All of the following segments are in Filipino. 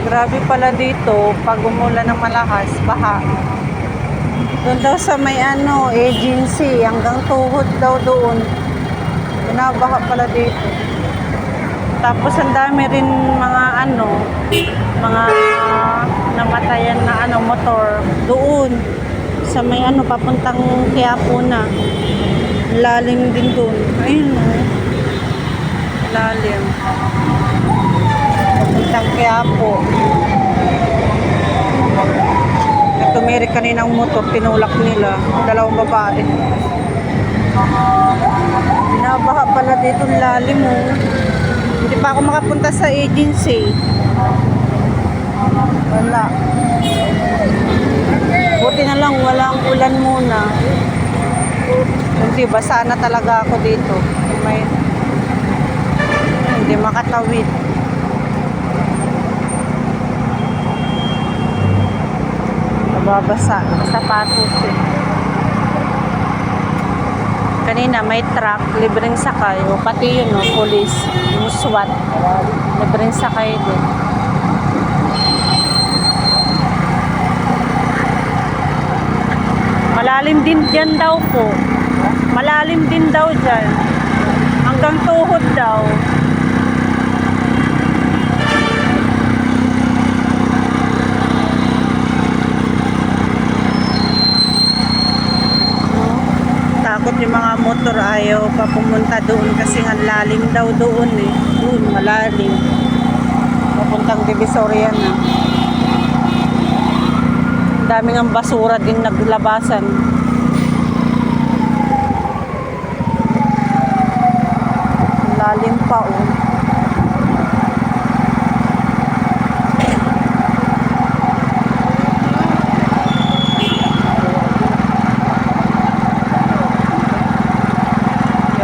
Grabe pala dito, pag umulan ng malakas, baha. Doon daw sa may agency, hanggang tuhod daw doon. Binabaha pala dito. Tapos ang dami rin mga mga namatayan na motor doon. Sa may papuntang Quiapo na. Lalim din doon. Ayun lalim. Papuntang Quiapo. Tumiri kaninang motor, tinulak nila. Dalawang babae. Binabaha pala dito lalim Hindi pa ako makapunta sa agency. Wala. Buti na lang walang ulan muna. Hindi, basa na talaga ako dito. Hindi makatawid. Nababasa. Sapatos Kanina may truck, libreng sakay. O pati yun, police. Yung SWAT. Libreng sakay din. Malalim din dyan daw po. Malalim din daw dyan. Hanggang tuhod daw. Takot yung mga motor, ayaw pa pumunta doon kasi nga lalim daw doon Doon, malalim. Papuntang Divisoria na. Daming ang basura din naglabasan. Lalim pa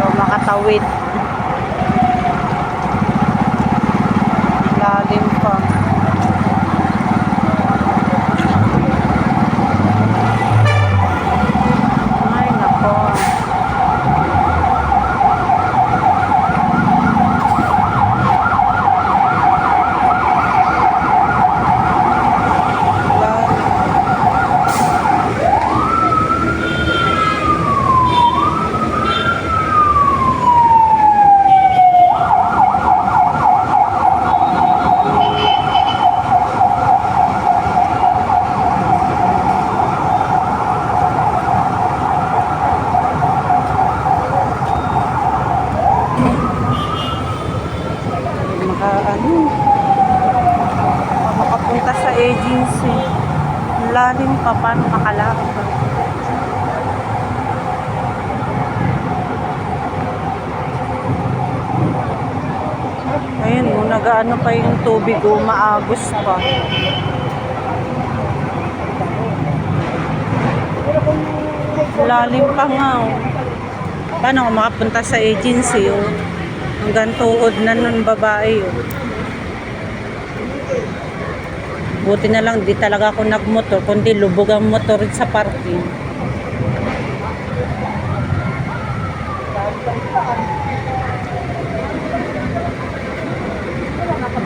Ayaw makatawid. Lalim pa. Makapunta sa agency. Lalim pa, paano makalakad? Ayun nag-ano pa yung tubig maagos pa. Lalim pa nga Paano ako makapunta sa agency hanggang tuhod na nun babae Buti na lang di talaga ako nagmotor, kundi lubog ang motor sa parking.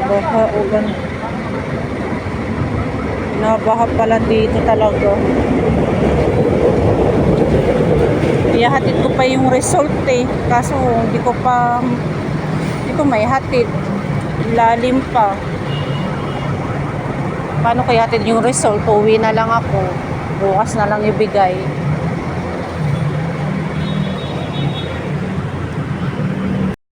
Baha Nabaha pala dito talaga. Ihahatid ko pa yung result kaso hindi ko may hatid. Lalim pa. Paano kaya hatid yung result? Uwi na lang ako. Bukas na lang ibigay.